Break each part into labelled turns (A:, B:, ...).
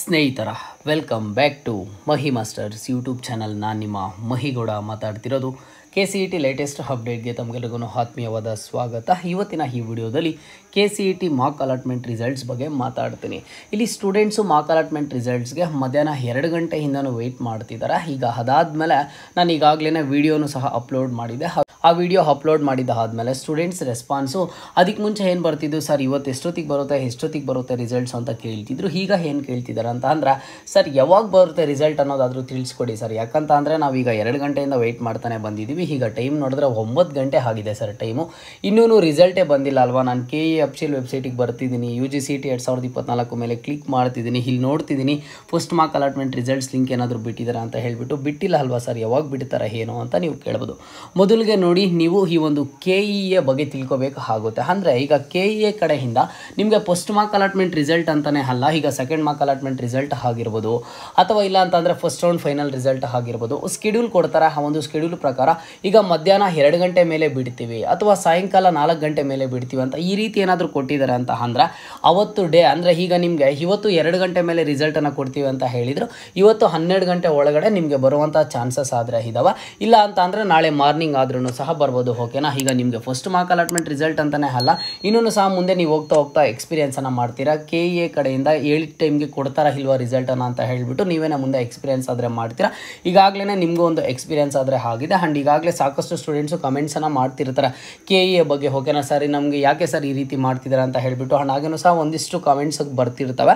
A: ಸ್ನೇಹಿತರ welcome back to Mahi Masters YouTube channel. ನಾನು ನಿಮ್ಮ ಮಹಿಗೌಡ ಮಾತಾಡ್ತಿರೋದು. KCET ಲೇಟೆಸ್ಟ್ ಅಪ್ಡೇಟ್ಗೆ ತಮಗೆಲ್ಲರಿಗೂ ಆತ್ಮೀಯವಾದ ಸ್ವಾಗತ. ಇವತ್ತಿನ ಈ ವಿಡಿಯೋದಲ್ಲಿ KCET ಮಾಕ್ ಅಲಾಟ್ಮೆಂಟ್ ರಿಸಲ್ಟ್ಸ್ ಬಗ್ಗೆ ಮಾತಾಡ್ತೀನಿ. ಇಲ್ಲಿ ಸ್ಟೂಡೆಂಟ್ಸು ಮಾಕ್ ಅಲಾಟ್ಮೆಂಟ್ ರಿಸಲ್ಟ್ಸ್ಗೆ ಮಧ್ಯಾಹ್ನ 2 ಗಂಟೆಯಿಂದನೂ ವೆಯ್ಟ್ ಮಾಡ್ತಿದ್ದಾರೆ. ಈಗ ಅದಾದಮೇಲೆ ನಾನು ಈಗಾಗಲೇ ವಿಡಿಯೋನು ಸಹ ಅಪ್ಲೋಡ್ ಮಾಡಿದೆ. ಆ ವಿಡಿಯೋ ಅಪ್ಲೋಡ್ ಮಾಡಿದ್ದಾದಮೇಲೆ ಸ್ಟೂಡೆಂಟ್ಸ್ ರೆಸ್ಪಾನ್ಸು ಅದಕ್ಕೆ ಮುಂಚೆ ಏನು ಬರ್ತಿದ್ದು, ಸರ್ ಇವತ್ತು ಎಷ್ಟೊತ್ತಿಗೆ ಬರುತ್ತೆ ರಿಸಲ್ಟ್ಸ್ ಅಂತ ಕೇಳ್ತಿದ್ರು. ಈಗ ಏನು ಕೇಳ್ತಿದ್ದಾರೆ ಅಂತ ಅಂದ್ರೆ, ಸರ್ ಯಾವಾಗ ಬರುತ್ತೆ ರಿಸಲ್ಟ್ ಅನ್ನೋದಾದರೂ ತಿಳಿಸ್ಕೊಡಿ ಸರ್. ಯಾಕಂತ ಅಂದರೆ ನಾವೀಗ 2 ಗಂಟೆಯಿಂದ ವೆಯ್ಟ್ ಮಾಡ್ತಾನೆ ಬಂದಿದ್ದೀವಿ. ಈಗ ಟೈಮ್ ನೋಡಿದ್ರೆ 9 ಗಂಟೆ ಆಗಿದೆ ಸರ್ ಟೈಮು. ಇನ್ನೂ ರಿಸಲ್ಟೇ ಬಂದಿಲ್ಲ ಅಲ್ವಾ. ನಾನು KE ಅಫಿಷಿಯಲ್ ವೆಬ್ಸೈಟಿಗೆ ಬರ್ತಿದ್ದೀನಿ, UGCET 2024 ಮೇಲೆ ಕ್ಲಿಕ್ ಮಾಡ್ತಿದ್ದೀನಿ. ಇಲ್ಲಿ ನೋಡ್ತಿದ್ದೀನಿ first mark allotment results link ಏನಾದರೂ ಬಿಟ್ಟಿದ್ದಾರೆ ಅಂತ ಹೇಳಿಬಿಟ್ಟು. ಬಿಟ್ಟಿಲ್ಲ ಅಲ್ವಾ ಸರ್, ಯಾವಾಗ ಬಿಡ್ತಾರೆ ಏನು ಅಂತ ನೀವು ಕೇಳ್ಬೋದು. ಮೊದಲಿಗೆ ನೋಡಿ, ನೀವು ಈ ಒಂದು KEA ಬಗ್ಗೆ ತಿಳ್ಕೊಬೇಕಾಗುತ್ತೆ. ಅಂದರೆ ಈಗ KEA ಕಡೆಯಿಂದ ನಿಮಗೆ ಫಸ್ಟ್ ಮಾರ್ಕ್ ಅಲಾಟ್ಮೆಂಟ್ ರಿಸಲ್ಟ್ ಅಂತಲೇ ಅಲ್ಲ, ಈಗ ಸೆಕೆಂಡ್ ಮಾರ್ಕ್ ಅಲಾಟ್ಮೆಂಟ್ ರಿಸಲ್ಟ್ ಆಗಿರ್ಬೋದು, ಅಥವಾ ಇಲ್ಲ ಅಂತಂದರೆ ಫಸ್ಟ್ ರೌಂಡ್ ಫೈನಲ್ ರಿಸಲ್ಟ್ ಆಗಿರ್ಬೋದು, ಸ್ಕೆಡ್ಯೂಲ್ ಕೊಡ್ತಾರೆ. ಆ ಒಂದು ಸ್ಕೆಡ್ಯೂಲ್ ಪ್ರಕಾರ ಈಗ ಮಧ್ಯಾಹ್ನ 2 ಗಂಟೆ ಮೇಲೆ ಬಿಡ್ತೀವಿ ಅಥವಾ ಸಾಯಂಕಾಲ 4 ಗಂಟೆ ಮೇಲೆ ಬಿಡ್ತೀವಿ ಅಂತ ಈ ರೀತಿ ಏನಾದರೂ ಕೊಟ್ಟಿದ್ದಾರೆ ಅಂತ ಅಂದ್ರೆ ಅವತ್ತು ಡೇ, ಅಂದರೆ ಈಗ ನಿಮಗೆ ಇವತ್ತು 2 ಗಂಟೆ ಮೇಲೆ ರಿಸಲ್ಟನ್ನು ಕೊಡ್ತೀವಿ ಅಂತ ಹೇಳಿದರು, ಇವತ್ತು 12 ಗಂಟೆ ಒಳಗಡೆ ನಿಮಗೆ ಬರುವಂಥ ಚಾನ್ಸಸ್ ಆದರೆ ಇದಾವೆ. ಇಲ್ಲ ಅಂತ ಅಂದರೆ ನಾಳೆ ಮಾರ್ನಿಂಗ್ ಆದ್ರೂ ಸಹ ಬರ್ಬೋದು. ಓಕೆನಾ. ಈಗ ನಿಮಗೆ ಫಸ್ಟ್ ಮಾರ್ಕ್ ಅಲಾಟ್ಮೆಂಟ್ ರಿಸಲ್ಟ್ ಅಂತಲೇ ಅಲ್ಲ, ಇನ್ನೂ ಸಹ ಮುಂದೆ ನೀವು ಹೋಗ್ತಾ ಎಕ್ಸ್ಪೀರಿಯನ್ಸನ್ನು ಮಾಡ್ತೀರಾ. KEA ಕಡೆಯಿಂದ 7 ಟೈಮ್ಗೆ ಕೊಡ್ತಾರಾ ಇಲ್ವಾ ರಿಸಲ್ಟನ್ನು ಅಂತ ಹೇಳಿಬಿಟ್ಟು ನೀವೇನೇ ಮುಂದೆ ಎಕ್ಸ್ಪೀರಿಯನ್ಸ್ ಆದರೆ ಮಾಡ್ತೀರಾ. ಈಗಾಗಲೇ ನಿಮಗೂ ಒಂದು ಎಕ್ಸ್ಪೀರಿಯನ್ಸ್ ಆದರೆ ಆಗಿದೆ. ಆ್ಯಂಡ್ ಈಗಾಗಲೇ ಸಾಕಷ್ಟು ಸ್ಟೂಡೆಂಟ್ಸು ಕಮೆಂಟ್ಸನ್ನು ಮಾಡ್ತಿರ್ತಾರೆ KEA ಬಗ್ಗೆ. ಓಕೆನಾ ಸರ್, ನಮಗೆ ಯಾಕೆ ಸರ್ ಈ ರೀತಿ ಮಾಡ್ತಿದ್ದಾರೆ ಅಂತ ಹೇಳಿಬಿಟ್ಟು. ಆ್ಯಂಡ್ ಹಾಗೇನೂ ಸಹ ಒಂದಿಷ್ಟು ಕಮೆಂಟ್ಸ್ ಬರ್ತಿರ್ತವೆ.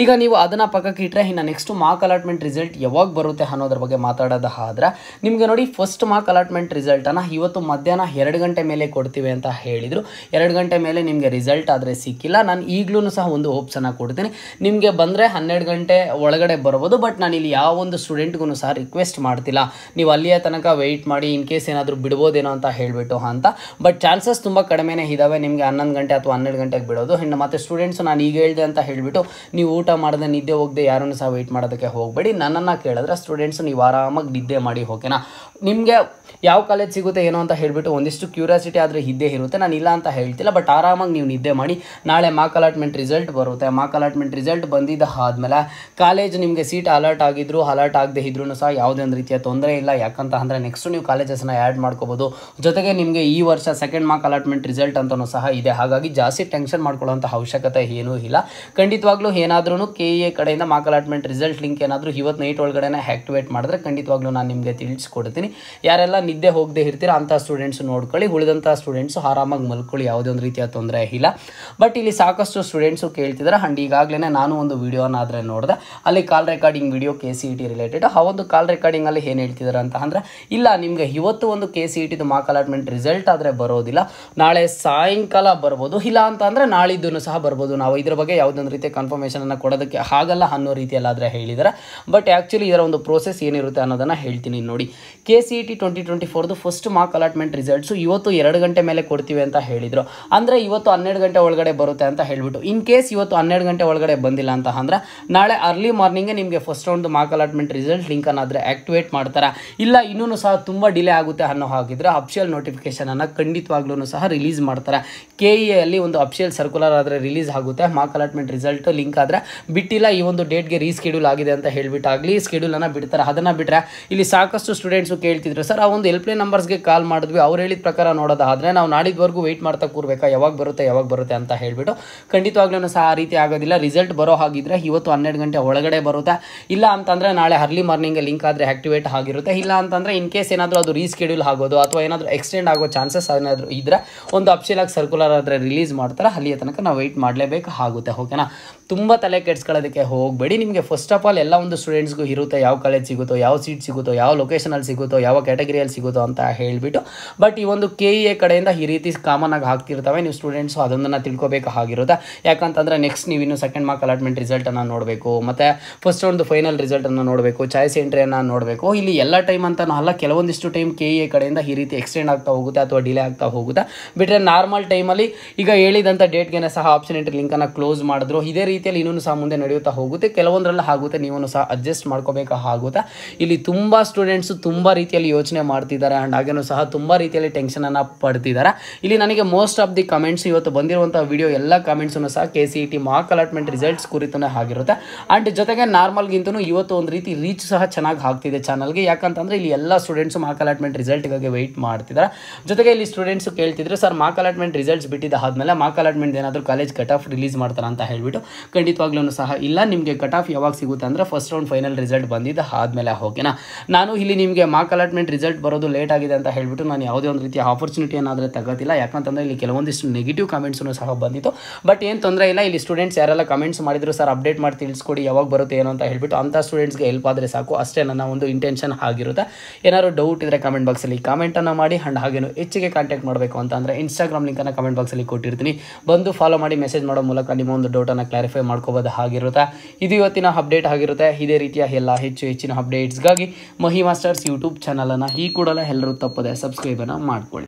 A: ಈಗ ನೀವು ಅದನ್ನು ಪಕ್ಕಕ್ಕೆ ಇಟ್ಟರೆ ಇನ್ನು ನೆಕ್ಸ್ಟ್ ಮಾರ್ಕ್ ಅಲಾಟ್ಮೆಂಟ್ ರಿಸಲ್ಟ್ ಯಾವಾಗ ಬರುತ್ತೆ ಅನ್ನೋದ್ರ ಬಗ್ಗೆ ಮಾತಾಡೋದಾದ್ರೆ, ನಿಮಗೆ ನೋಡಿ ಫಸ್ಟ್ ಮಾರ್ಕ್ ಅಲಾಟ್ಮೆಂಟ್ ರಿಸಲ್ಟನ್ನು ಇವತ್ತು ಮಧ್ಯಾಹ್ನ 2 ಗಂಟೆ ಮೇಲೆ ಕೊಡ್ತೀವಿ ಅಂತ ಹೇಳಿದರು. 2 ಗಂಟೆ ಮೇಲೆ ನಿಮಗೆ ರಿಸಲ್ಟ್ ಆದರೆ ಸಿಕ್ಕಿಲ್ಲ, ನಾನು ಈಗಲೂ ಸಹ ಒಂದು ಹೋಪ್ಸನ್ನು ಕೊಡ್ತೀನಿ, ನಿಮಗೆ ಬಂದರೆ 12 ಗಂಟೆ ಒಳಗಡೆ ಬರ್ಬೋದು. ಬಟ್ ನಾನು ಇಲ್ಲಿ ಯಾವ ಒಂದು ಸ್ಟೂಡೆಂಟ್ಗೂ ಸಹ ರಿಕ್ವೆಸ್ಟ್ ಮಾಡ್ತಿಲ್ಲ ನೀವು ಅಲ್ಲಿಯ ತನಕ ವೆಯ್ಟ್ ಮಾಡಿ ಇನ್ ಕೇಸ್ ಏನಾದರೂ ಬಿಡ್ಬೋದೇನೋ ಅಂತ ಹೇಳಿಬಿಟ್ಟು ಅಂತ. ಬಟ್ ಚಾನ್ಸಸ್ ತುಂಬ ಕಡಿಮೆನೇ ಇದ್ದಾವೆ ನಿಮಗೆ 11 ಗಂಟೆ ಅಥವಾ 12 ಗಂಟೆಗೆ ಬಿಡೋದು. ಇನ್ನು ಮತ್ತು ಸ್ಟೂಡೆಂಟ್ಸು ನಾನು ಈಗ ಹೇಳಿದೆ ಅಂತ ಹೇಳಿಬಿಟ್ಟು ನೀವು ಊಟ ಮಾಡದೆ ನಿದ್ದೆ ಹೋಗದೆ ಯಾರನ್ನು ಸಹ ವೆಯ್ಟ್ ಮಾಡೋದಕ್ಕೆ ಹೋಗಬೇಡಿ. ನನ್ನನ್ನು ಕೇಳಿದ್ರೆ ಸ್ಟೂಡೆಂಟ್ಸು ನೀವು ಆರಾಮಾಗಿ ನಿದ್ದೆ ಮಾಡಿ. ಓಕೆನಾ. ನಿಮಗೆ ಯಾವ ಕಾಲೇಜ್ ಸಿಗುತ್ತೆ ಏನೋ ಅಂತ ಹೇಳಿಬಿಟ್ಟು ಒಂದಿಷ್ಟು ಕ್ಯೂರಿಯಾಸಿಟಿ ಆದರೆ ಇದ್ದೇ ಇರುತ್ತೆ, ನಾನು ಇಲ್ಲ ಅಂತ ಹೇಳ್ತಿಲ್ಲ. ಬಟ್ ಆರಾಮಾಗಿ ನೀವು ನಿದ್ದೆ ಮಾಡಿ. ನಾಳೆ ಮಾರ್ಕ್ ಅಲಾಟ್ಮೆಂಟ್ ರಿಸಲ್ಟ್ ಬರುತ್ತೆ. ಮಾರ್ಕ್ ಅಲಾಟ್ಮೆಂಟ್ ರಿಸಲ್ಟ್ ಬಂದಿದ್ದಾದಮೇಲೆ ಕಾಲೇಜ್ ನಿಮಗೆ ಸೀಟ್ ಅಲರ್ಟ್ ಆಗಿದ್ರು ಅಲರ್ಟ್ ಆಗದೆ ಇದ್ರೂ ಸಹ ಯಾವುದೇ ಒಂದು ರೀತಿಯ ತೊಂದರೆ ಇಲ್ಲ. ಯಾಕಂತ ಅಂದರೆ ನೆಕ್ಸ್ಟ್ ನೀವು ಕಾಲೇಜಸ್ನ ಆ್ಯಡ್ ಮಾಡ್ಕೋಬೋದು. ಜೊತೆಗೆ ನಿಮಗೆ ಈ ವರ್ಷ ಸೆಕೆಂಡ್ ಮಾರ್ಕ್ ಅಲಾಟ್ಮೆಂಟ್ ರಿಸಲ್ಟ್ ಅಂತಲೂ ಸಹ ಇದೆ. ಹಾಗಾಗಿ ಜಾಸ್ತಿ ಟೆನ್ಷನ್ ಮಾಡ್ಕೊಳ್ಳೋಂಥ ಅವಶ್ಯಕತೆ ಏನೂ ಇಲ್ಲ. ಖಂಡಿತವಾಗ್ಲೂ ಏನಾದ್ರೂ KEA ಕಡೆಯಿಂದ ಮಾರ್ಕ್ ಅಲಾಟ್ಮೆಂಟ್ ರಿಸಲ್ಟ್ ಲಿಂಕ್ ಏನಾದರೂ ಇವತ್ತು ನೈಟ್ ಒಳಗಡೆ ಆ್ಯಕ್ಟಿವೇಟ್ ಮಾಡಿದ್ರೆ ಖಂಡಿತವಾಗ್ಲೂ ನಾನು ನಿಮಗೆ ತಿಳಿಸ್ಕೊಡ್ತೀನಿ. ಯಾರೆಲ್ಲ ನಿದ್ದೆ ಹೋಗದೆ ಇರ್ತೀರ ಅಂಥ ಸ್ಟೂಡೆಂಟ್ಸ್ ನೋಡ್ಕೊಳ್ಳಿ, ಉಳಿದಂಥ ಸ್ಟೂಡೆಂಟ್ಸು ಆರಾಮಾಗಿ ಮಲ್ಕೊಳ್ಳಿ, ಯಾವುದೇ ಒಂದು ರೀತಿಯ ತೊಂದರೆ ಇಲ್ಲ. ಬಟ್ ಇಲ್ಲಿ ಸಾಕಷ್ಟು ಸ್ಟೂಡೆಂಟ್ಸು ಕೇಳ್ತಿದ್ದಾರೆ. ಆ್ಯಂಡ್ ಈಗಾಗಲೇ ನಾನು ಒಂದು ವಿಡಿಯೋನ ಆದರೆ ನೋಡಿದೆ, ಅಲ್ಲಿ ಕಾಲ್ ರೆಕಾರ್ಡಿಂಗ್ ವಿಡಿಯೋ KCET ರಿಲೇಟೆಡ್. ಆ ಒಂದು ಕಾಲ್ ರೆಕಾರ್ಡಿಂಗಲ್ಲಿ ಏನು ಹೇಳ್ತಿದ್ದಾರೆ ಅಂತ ಅಂದರೆ, ಇಲ್ಲ ನಿಮಗೆ ಇವತ್ತು ಒಂದು KCET ಮಾರ್ಕ್ ಅಲಾಟ್ಮೆಂಟ್ ರಿಸಲ್ಟ್ ಆದರೆ ಬರೋದಿಲ್ಲ, ನಾಳೆ ಸಾಯಂಕಾಲ ಬರ್ಬೋದು, ಇಲ್ಲ ಅಂತ ಅಂದರೆ ನಾಳಿದ್ದೂ ಸಹ ಬರ್ಬೋದು. ನಾವು ಇದ್ರ ಬಗ್ಗೆ ಯಾವುದೊಂದು ರೀತಿಯ ಕನ್ಫರ್ಮೇಷನನ್ನು ಕೊಡೋದಕ್ಕೆ ಆಗಲ್ಲ ಅನ್ನೋ ರೀತಿಯಲ್ಲಾದರೆ ಹೇಳಿದ್ದಾರೆ. ಬಟ್ ಆ್ಯಕ್ಚುಲಿ ಇದರ ಒಂದು ಪ್ರೋಸೆಸ್ ಏನಿರುತ್ತೆ ಅನ್ನೋದನ್ನು ಹೇಳ್ತೀನಿ ನೋಡಿ. KCET 2024 first mark allotment results ಇವತ್ತು 2 ಗಂಟೆ ಮೇಲೆ ಕೊಡ್ತೀವಿ ಅಂತ ಹೇಳಿದರು. ಅಂದರೆ ಇವತ್ತು 12 ಗಂಟೆ ಒಳಗಡೆ ಬರುತ್ತೆ ಅಂತ ಹೇಳಿಬಿಟ್ಟು. ಇನ್ ಕೇಸ್ ಇವತ್ತು 12 ಗಂಟೆ ಒಳಗಡೆ ಬಂದಿಲ್ಲ ಅಂತ ಅಂದರೆ ನಾಳೆ ಅರ್ಲಿ ಮಾರ್ನಿಂಗೇ ನಿಮಗೆ first round mark allotment result ಲಿಂಕನ್ನು ಆದರೆ ಆ್ಯಕ್ಟಿವೇಟ್ ಮಾಡ್ತಾರೆ. ಇಲ್ಲ ಇನ್ನೂ ಸಹ ತುಂಬ ಡಿಲೇ ಆಗುತ್ತೆ ಅನ್ನೋ ಹಾಗಿದ್ರೆ ಅಫಿಷಿಯಲ್ ನೋಟಿಫಿಕೇಷನನ್ನು ಖಂಡಿತವಾಗ್ಲೂ ಸಹ ರಿಲೀಸ್ ಮಾಡ್ತಾರೆ. KEA ಅಲ್ಲಿ ಒಂದು ಅಫಿಷಿಯಲ್ ಸರ್ಕ್ಯುಲರ್ ಆದರೆ ರಿಲೀಸ್ ಆಗುತ್ತೆ. ಮಾರ್ಕ್ ಅಲಾಟ್ಮೆಂಟ್ ರಿಸಲ್ಟ್ ಲಿಂಕ್ ಆದರೆ ಬಿಟ್ಟಿಲ್ಲ, ಈ ಒಂದು ಡೇಟ್ಗೆ ರೀಸ್ಕೆಡ್ಯೂಲ್ ಆಗಿದೆ ಅಂತ ಹೇಳಿಬಿಟ್ಟಾಗಲಿ ಸ್ಕೆಡ್ಯೂಲನ್ನು ಬಿಡ್ತಾರೆ. ಅದನ್ನು ಬಿಟ್ಟರೆ ಇಲ್ಲಿ ಸಾಕಷ್ಟು ಸ್ಟೂಡೆಂಟ್ಸು ಕೇಳ್ತಿದ್ರು, ಸರ್ ಆ ಒಂದು ಹೆಲ್ಪ್ಲೈನ್ ನಂಬರ್ಸ್ಗೆ ಕಾಲ್ ಮಾಡಿದ್ವಿ, ಅವ್ರು ಹೇಳಿದ ಪ್ರಕಾರ ನೋಡೋದಾದರೆ ನಾವು ನಾಡಿದ್ವರೆಗೂ ವೆಯ್ಟ್ ಮಾಡ್ತಾ ಕೂರಬೇಕಾ, ಯಾವಾಗ ಬರುತ್ತೆ ಅಂತ ಹೇಳಿಬಿಟ್ಟು. ಖಂಡಿತವಾಗ್ಲೂ ಸಹ ಆ ರೀತಿ ಆಗೋದಿಲ್ಲ. ರಿಸಲ್ಟ್ ಬರೋ ಹಾಗಿದ್ರೆ ಇವತ್ತು 12 ಗಂಟೆ ಒಳಗಡೆ ಬರುತ್ತೆ. ಇಲ್ಲ ಅಂತಂದರೆ ನಾಳೆ ಅರ್ಲಿ ಮಾರ್ನಿಂಗ್ ಲಿಂಕ್ ಆದರೆ ಆ್ಯಕ್ಟಿವೇಟ್ ಆಗಿರುತ್ತೆ. ಇಲ್ಲ ಅಂತಂದರೆ ಇನ್ ಕೇಸ್ ಏನಾದರೂ ಅದು ರೀಸ್ಕೆಡ್ಯೂಲ್ ಆಗೋದು ಅಥವಾ ಏನಾದರೂ ಎಕ್ಸ್ಟೆಂಡ್ ಆಗೋ ಚಾನ್ಸಸ್ ಏನಾದರೂ ಇದ್ದರೆ ಒಂದು ಅಫಿಷಿಯಲ್ ಆಗಿ ಸರ್ಕ್ಯುಲರ್ ಆದರೆ ರಿಲೀಸ್ ಮಾಡ್ತಾರೆ. ಅಲ್ಲಿಯ ತನಕ ನಾವು ವೆಯ್ಟ್ ಮಾಡಲೇಬೇಕಾಗುತ್ತೆ. ಓಕೆನಾ. ತುಂಬ ತಲೆ ಕೆಡಿಸ್ಕೊಳ್ಳೋದಕ್ಕೆ ಹೋಗಬೇಡಿ. ನಿಮಗೆ ಫಸ್ಟ್ ಆಫ್ ಆಲ್ ಎಲ್ಲ ಒಂದು ಸ್ಟೂಡೆಂಟ್ಸ್ಗೂ ಇರುತ್ತೆ ಯಾವ ಕಾಲೇಜ್ ಸಿಗುತ್ತೋ, ಯಾವ ಸೀಟ್ ಸಿಗುತ್ತೋ, ಯಾವ ಲೊಕೇಶನಲ್ಲಿ ಸಿಗುತ್ತೋ, ಯಾವ ಕ್ಯಾಟಗರಿಯಲ್ಲಿ ಸಿಗುತ್ತೋ ಅಂತ ಹೇಳಿಬಿಟ್ಟು. ಬಟ್ ಈ ಒಂದು KEA ಕಡೆಯಿಂದ ಈ ರೀತಿ ಕಾಮನ್ ಆಗಿ ಹಾಕ್ತಿರ್ತವೆ. ನೀವು ಸ್ಟೂಡೆಂಟ್ಸು ಅದೊಂದನ್ನು ತಿಳ್ಕೊಬೇಕಾಗಿರುತ್ತೆ. ಯಾಕಂತಂದರೆ ನೆಕ್ಸ್ಟ್ ನೀವು ಇನ್ನು ಸೆಕೆಂಡ್ ಮಾರ್ಕ್ ಅಲಾಟ್ಮೆಂಟ್ ರಿಸಲ್ಟನ್ನು ನೋಡಬೇಕು, ಮತ್ತು ಫಸ್ಟ್ ಒಂದು ಫೈನಲ್ ರಿಸಲ್ಟನ್ನು ನೋಡಬೇಕು, ಚಾಯ್ಸ್ ಎಂಟ್ರಿಯನ್ನು ನೋಡಬೇಕು. ಇಲ್ಲಿ ಎಲ್ಲ ಟೈಮ್ ಅಂತ ಅಲ್ಲ, ಕೆಲವೊಂದಿಷ್ಟು ಟೈಮ್ KEA ಕಡೆಯಿಂದ ಈ ರೀತಿ ಎಕ್ಸ್ಟೆಂಡ್ ಆಗ್ತಾ ಹೋಗುತ್ತೆ ಅಥವಾ ಡಿಲೇ ಆಗ್ತಾ ಹೋಗುತ್ತೆ. ಬಿಟ್ಟರೆ ನಾರ್ಮಲ್ ಟೈಮಲ್ಲಿ ಈಗ ಹೇಳಿದಂಥ ಡೇಟ್ಗೆ ಸಹ ಆಪ್ಷನ್ ಎಂಟ್ರಿ ಲಿಂಕನ್ನು ಕ್ಲೋಸ್ ಮಾಡಿದ್ರು. ಇದೇ ರೀತಿಯಲ್ಲಿ ಇನ್ನೂ ಸಹ ಮುಂದೆ ನಡೆಯುತ್ತಾ ಹೋಗುತ್ತೆ. ಕೆಲವೊಂದರಲ್ಲಿ ಆಗುತ್ತೆ, ನೀವು ಸಹ ಅಡ್ಜಸ್ಟ್ ಮಾಡ್ಕೋಬೇಕಾಗುತ್ತೆ. ಇಲ್ಲಿ ತುಂಬ ಸ್ಟೂಡೆಂಟ್ಸು ತುಂಬ ರೀತಿಯಲ್ಲಿ ಯೋಚನೆ ಮಾಡ್ತಿದ್ದಾರೆ ಆ್ಯಂಡ್ ಹಾಗೇನೂ ಸಹ ತುಂಬ ರೀತಿಯಲ್ಲಿ ಟೆನ್ಷನನ್ನು ಪಡ್ತಿದ್ದಾರೆ. ಇಲ್ಲಿ ನನಗೆ ಮೋಸ್ಟ್ ಆಫ್ ದಿ ಕಮೆಂಟ್ಸ್ ಇವತ್ತು ಬಂದಿರುವಂಥ ವಿಡಿಯೋ ಎಲ್ಲ ಕಮೆಂಟ್ಸನ್ನು ಸಹ KCET ಮಾರ್ಕ್ ಅಲಾಟ್ಮೆಂಟ್ ರಿಸಲ್ಟ್ಸ್ ಕುರಿತೇ ಆಗಿರುತ್ತೆ. ಆ್ಯಂಡ್ ಜೊತೆಗೆ ನಾರ್ಮಲ್ಗಿಂತೂ ಇವತ್ತು ಒಂದು ರೀತಿ ರೀಚ್ ಸಹ ಚೆನ್ನಾಗಿ ಆಗ್ತಿದೆ ಚಾನಲ್ಗೆ. ಯಾಕಂತಂದರೆ ಇಲ್ಲಿ ಎಲ್ಲ ಸ್ಟೂಡೆಂಟ್ಸು ಮಾರ್ಕ್ ಅಲಾಟ್ಮೆಂಟ್ ರಿಸಲ್ಟ್ಗಾಗಿ ವೆಯ್ಟ್ ಮಾಡ್ತಿದ್ದಾರೆ. ಜೊತೆಗೆ ಇಲ್ಲಿ ಸ್ಟೂಡೆಂಟ್ಸು ಕೇಳ್ತಿದ್ರು, ಸರ್ ಮಾರ್ಕ್ ಅಲಾಟ್ಮೆಂಟ್ ರಿಸಲ್ಟ್ಸ್ ಬಿಟ್ಟಿದ್ದ ಆದಮೇಲೆ ಮಾರ್ಕ್ ಅಲಾಟ್ಮೆಂಟ್ ಏನಾದರೂ ಕಾಲೇಜ್ ಕಟ್ ಆಫ್ ರಿಲೀಸ್ ಮಾಡ್ತಾರೆ ಅಂತ ಹೇಳಿಬಿಟ್ಟು. ಖಂಡಿತವಾಗ್ಲೂ ಸಹ ಇಲ್ಲ, ನಿಮಗೆ ಕಟ್ ಆಫ್ ಯಾವಾಗ ಸಿಗುತ್ತೆ ಅಂದರೆ ಫಸ್ಟ್ ರೌಂಡ್ ಫೈನಲ್ ರಿಸಲ್ಟ್ ಬಂದಿದ್ದ ಆದಮೇಲೆ. ಓಕೆನಾ, ನಾನು ಇಲ್ಲಿ ನಿಮಗೆ ಮಾರ್ಕ್ ಅಲಾಟ್ಮೆಂಟ್ ರಿಸಲ್ಟ್ ಬರೋದು ಲೇಟ್ ಆಗಿದೆ ಅಂತ ಹೇಳಿಬಿಟ್ಟು ನಾನು ಯಾವುದೇ ಒಂದು ರೀತಿಯ ಆಪರ್ಚುನಿಟಿ ಏನಾದರೂ ತಗೋತಿಲ್ಲ. ಯಾಕಂತಂದರೆ ಇಲ್ಲಿ ಕೆಲವೊಂದಿಷ್ಟು ನೆಗೆಟಿವ್ ಕಮೆಂಟ್ಸನ್ನು ಸಹ ಬಂದಿತ್ತು. ಬಟ್ ಏನು ತೊಂದರೆ ಇಲ್ಲ, ಇಲ್ಲಿ ಸ್ಟೂಡೆಂಟ್ಸ್ ಯಾರೆಲ್ಲ ಕಮೆಂಟ್ಸ್ ಮಾಡಿದ್ರು ಸರ್ ಅಪ್ಡೇಟ್ ಮಾಡಿ ತಿಳಿಸ್ಕೊಡಿ ಯಾವಾಗ ಬರುತ್ತೆ ಏನೋ ಅಂತ ಹೇಳ್ಬಿಟ್ಟು, ಅಂಥ ಸ್ಟೂಡೆಂಟ್ಸ್ಗೆ ಹೆಲ್ಪ್ ಆದರೆ ಸಾಕು, ಅಷ್ಟೇ ನನ್ನ ಒಂದು ಇಂಟೆನ್ಷನ್ ಆಗಿರುತ್ತೆ. ಏನಾದ್ರು ಡೌಟ್ ಇದ್ದರೆ ಕಮೆಂಟ್ ಬಾಕ್ಸಲ್ಲಿ ಕಾಮೆಂಟನ್ನು ಮಾಡಿ. ಆ್ಯಂಡ್ ಹಾಗೇನು ಹೆಚ್ಚಿಗೆ ಕಾಂಟ್ಯಾಕ್ಟ್ ಮಾಡಬೇಕು ಅಂತ ಅಂದರೆ ಇನ್ಸ್ಟಾಗ್ರಾಮ್ ಲಿಂಕನ್ನು ಕಮೆಂಟ್ ಬಾಕ್ಸಲ್ಲಿ ಕೊಟ್ಟಿರ್ತೀನಿ, ಬಂದು ಫಾಲೋ ಮಾಡಿ ಮೆಸೇಜ್ ಮಾಡೋ ಮೂಲಕ ನಿಮ್ಮ ಒಂದು ಡೌಟನ್ನು ಕ್ಲಾರಿಫೈ ಮಾಡ್ಕೋಬೋದು ಆಗಿರುತ್ತೆ. ಇದು ಇವತ್ತಿನ ಅಪ್ಡೇಟ್ ಆಗಿರುತ್ತೆ. ಇದೇ ರೀತಿಯ ಎಲ್ಲ ಹೆಚ್ಚಿನ ಅಪ್ಡೇಟ್ಸ್ಗಾಗಿ ಮಹಿ ಮಾಸ್ಟರ್ಸ್ ಯೂಟ್ಯೂಬ್ ಚಾನಲನ್ನು ಈ ಕೂಡಲೇ ಎಲ್ಲರೂ ತಪ್ಪದೆ ಸಬ್ಸ್ಕ್ರೈಬನ್ನು ಮಾಡ್ಕೊಳ್ಳಿ.